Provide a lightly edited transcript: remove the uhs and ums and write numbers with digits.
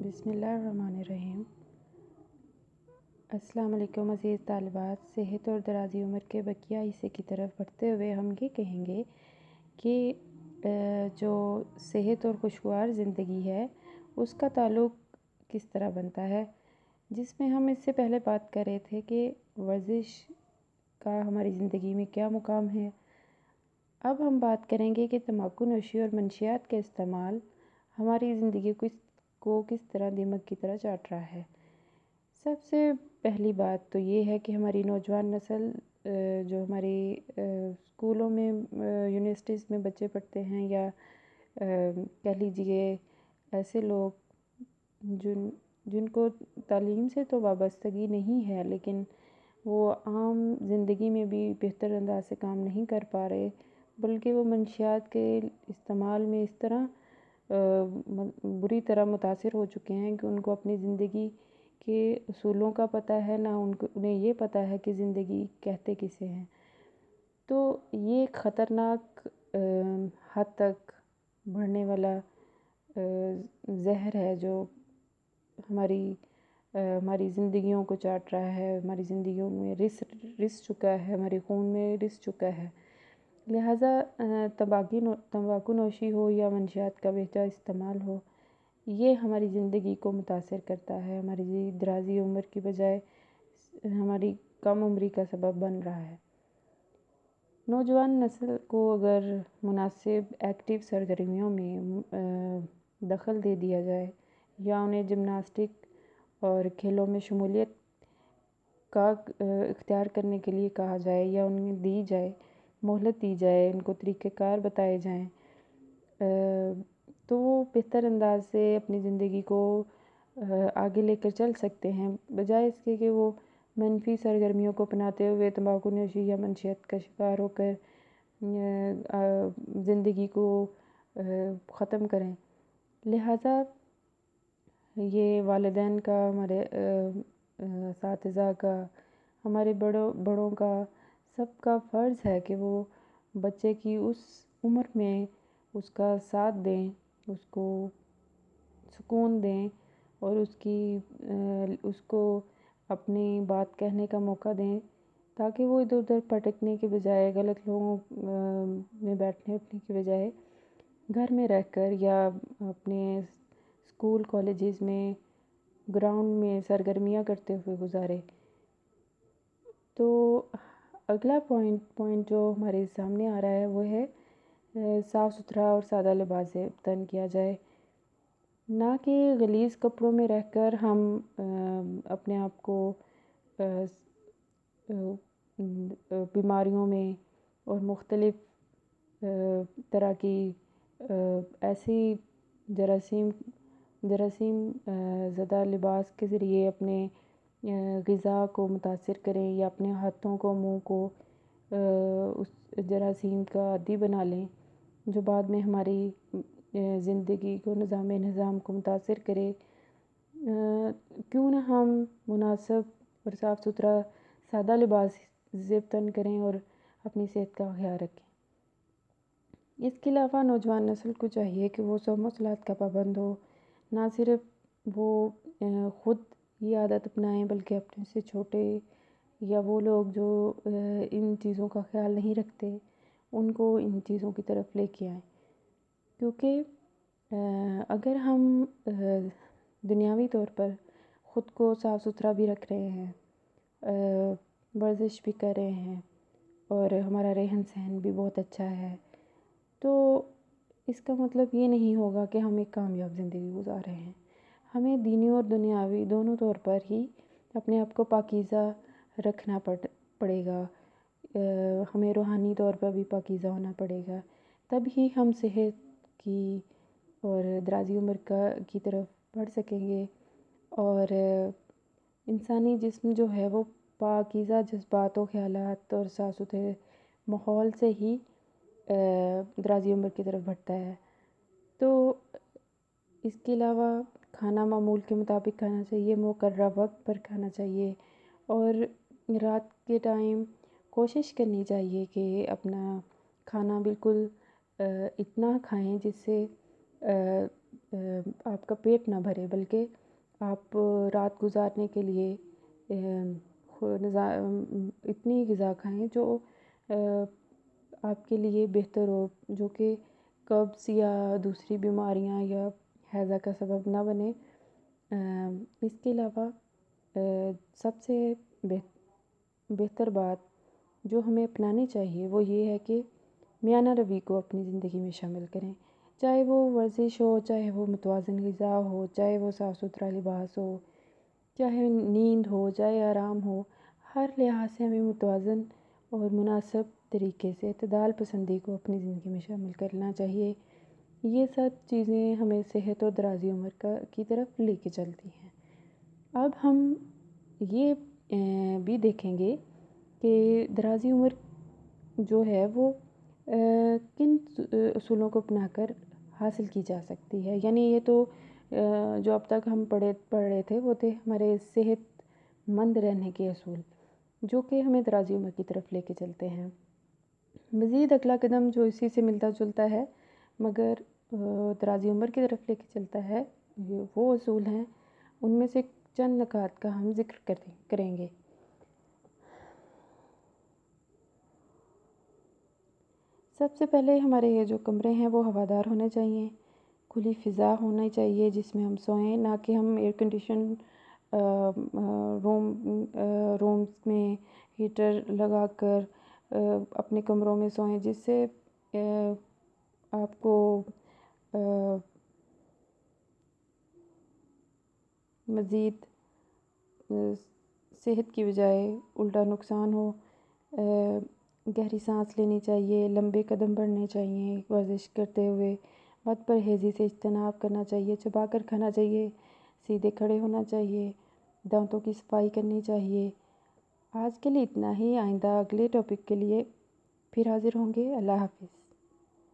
بسم اللہ الرحمن الرحیم۔ السلام علیکم عزیز طالبات۔ صحت اور درازی عمر کے بقیہ حصے کی طرف بڑھتے ہوئے ہم یہ کہیں گے کہ جو صحت اور خوشگوار زندگی ہے اس کا تعلق کس طرح بنتا ہے، جس میں ہم اس سے پہلے بات کر رہے تھے کہ ورزش کا ہماری زندگی میں کیا مقام ہے۔ اب ہم بات کریں گے کہ تمباکو نوشی اور منشیات کا استعمال ہماری زندگی کو کس طرح دیمک کی طرح چاٹ رہا ہے۔ سب سے پہلی بات تو یہ ہے کہ ہماری نوجوان نسل جو ہماری اسکولوں میں یونیورسٹیز میں بچے پڑھتے ہیں یا کہہ لیجیے ایسے لوگ جن کو تعلیم سے تو وابستگی نہیں ہے لیکن وہ عام زندگی میں بھی بہتر انداز سے کام نہیں کر پا رہے، بلکہ وہ منشیات کے استعمال میں اس طرح بری طرح متاثر ہو چکے ہیں کہ ان کو اپنی زندگی کے اصولوں کا پتہ ہے، نہ انہیں یہ پتہ ہے کہ زندگی کہتے کسے ہیں۔ تو یہ ایک خطرناک حد تک بڑھنے والا زہر ہے جو ہماری زندگیوں کو چاٹ رہا ہے، ہماری زندگیوں میں رس چکا ہے، ہمارے خون میں رس چکا ہے۔ لہٰذا تمباکو نوشی ہو یا منشیات کا بہتر استعمال ہو، یہ ہماری زندگی کو متاثر کرتا ہے، ہماری درازی عمر کی بجائے ہماری کم عمری کا سبب بن رہا ہے۔ نوجوان نسل کو اگر مناسب ایکٹیو سرگرمیوں میں دخل دے دیا جائے یا انہیں جمناسٹک اور کھیلوں میں شمولیت کا اختیار کرنے کے لیے کہا جائے یا انہیں مہلت دی جائے، ان کو طریقہ کار بتائے جائیں، تو وہ بہتر انداز سے اپنی زندگی کو آگے لے کر چل سکتے ہیں، بجائے اس کے کہ وہ منفی سرگرمیوں کو اپناتے ہوئے تمباکو نوشی یا منشیات کا شکار ہو کر زندگی کو ختم کریں۔ لہٰذا یہ والدین کا، ہمارے اساتذہ کا، ہمارے بڑوں کا، سب کا فرض ہے کہ وہ بچے کی اس عمر میں اس کا ساتھ دیں، اس کو سکون دیں اور اس کو اپنی بات کہنے کا موقع دیں، تاکہ وہ ادھر ادھر بھٹکنے کے بجائے، غلط لوگوں میں بیٹھنے اٹھنے کے بجائے گھر میں رہ کر یا اپنے اسکول کالجز میں گراؤنڈ میں سرگرمیاں کرتے ہوئے گزارے۔ تو اگلا پوائنٹ جو ہمارے سامنے آ رہا ہے وہ ہے صاف ستھرا اور سادہ لباس تن کیا جائے، نہ کہ غلیظ کپڑوں میں رہ کر ہم اپنے آپ کو بیماریوں میں اور مختلف طرح کی ایسی جراثیم زدہ لباس کے ذریعے اپنے غذا کو متاثر کریں یا اپنے ہاتھوں کو، منہ کو اس جراثیم کا عادی بنا لیں، جو بعد میں ہماری زندگی کو نظام کو متاثر کرے۔ کیوں نہ ہم مناسب اور صاف ستھرا سادہ لباس زیب تن کریں اور اپنی صحت کا خیال رکھیں۔ اس کے علاوہ نوجوان نسل کو چاہیے کہ وہ صوم و صلوات کا پابند ہو، نہ صرف وہ خود یہ عادت اپنائیں بلکہ اپنے سے چھوٹے یا وہ لوگ جو ان چیزوں کا خیال نہیں رکھتے ان کو ان چیزوں کی طرف لے کے آئیں، کیونکہ اگر ہم دنیاوی طور پر خود کو صاف ستھرا بھی رکھ رہے ہیں، ورزش بھی کر رہے ہیں اور ہمارا رہن سہن بھی بہت اچھا ہے، تو اس کا مطلب یہ نہیں ہوگا کہ ہم ایک کامیاب زندگی گزار رہے ہیں۔ ہمیں دینی اور دنیاوی دونوں طور پر ہی اپنے آپ کو پاکیزہ رکھنا پڑے گا، ہمیں روحانی طور پر بھی پاکیزہ ہونا پڑے گا، تب ہی ہم صحت کی اور درازی عمر کی طرف بڑھ سکیں گے، اور انسانی جسم جو ہے وہ پاکیزہ جذبات و خیالات اور صاف ستھرے ماحول سے ہی درازی عمر کی طرف بڑھتا ہے۔ تو اس کے علاوہ کھانا معمول کے مطابق کھانا چاہیے، مقررہ وقت پر کھانا چاہیے، اور رات کے ٹائم کوشش کرنی چاہیے کہ اپنا کھانا بالکل اتنا کھائیں جس سے آپ کا پیٹ نہ بھرے، بلکہ آپ رات گزارنے کے لیے اتنی غذا کھائیں جو آپ کے لیے بہتر ہو، جو کہ قبض یا دوسری بیماریاں یا ہیضہ کا سبب نہ بنے۔ اس کے علاوہ سب سے بہتر بات جو ہمیں اپنانی چاہیے وہ یہ ہے کہ میانہ روی کو اپنی زندگی میں شامل کریں، چاہے وہ ورزش ہو، چاہے وہ متوازن غذا ہو، چاہے وہ صاف ستھرا لباس ہو، چاہے نیند ہو، چاہے آرام ہو۔ ہر لحاظ سے ہمیں متوازن اور مناسب طریقے سے اعتدال پسندی کو اپنی زندگی میں شامل کرنا چاہیے۔ یہ سب چیزیں ہمیں صحت اور درازی عمر کی طرف لے کے چلتی ہیں۔ اب ہم یہ بھی دیکھیں گے کہ درازی عمر جو ہے وہ کن اصولوں کو اپنا کر حاصل کی جا سکتی ہے۔ یعنی یہ تو جو اب تک ہم پڑھ رہے تھے وہ تھے ہمارے صحت مند رہنے کے اصول، جو کہ ہمیں درازی عمر کی طرف لے کے چلتے ہیں۔ مزید اگلا قدم جو اسی سے ملتا جلتا ہے مگر درازی عمر کی طرف لے کے چلتا ہے، وہ اصول ہیں، ان میں سے چند نکات کا ہم ذکر کریں گے۔ سب سے پہلے ہمارے یہ جو کمرے ہیں وہ ہوادار ہونے چاہیے، کھلی فضا ہونی چاہیے جس میں ہم سوئیں، نہ کہ ہم ایئر کنڈیشن رومز میں ہیٹر لگا کر اپنے کمروں میں سوئیں، جس سے آپ کو مزید صحت کی بجائے الٹا نقصان ہو۔ گہری سانس لینی چاہیے، لمبے قدم بڑھنے چاہیے، ورزش کرتے ہوئے بد پرہیزی سے اجتناب کرنا چاہیے، چبا کر کھانا چاہیے، سیدھے کھڑے ہونا چاہیے، دانتوں کی صفائی کرنی چاہیے۔ آج کے لیے اتنا ہی، آئندہ اگلے ٹاپک کے لیے پھر حاضر ہوں گے۔ اللہ حافظ۔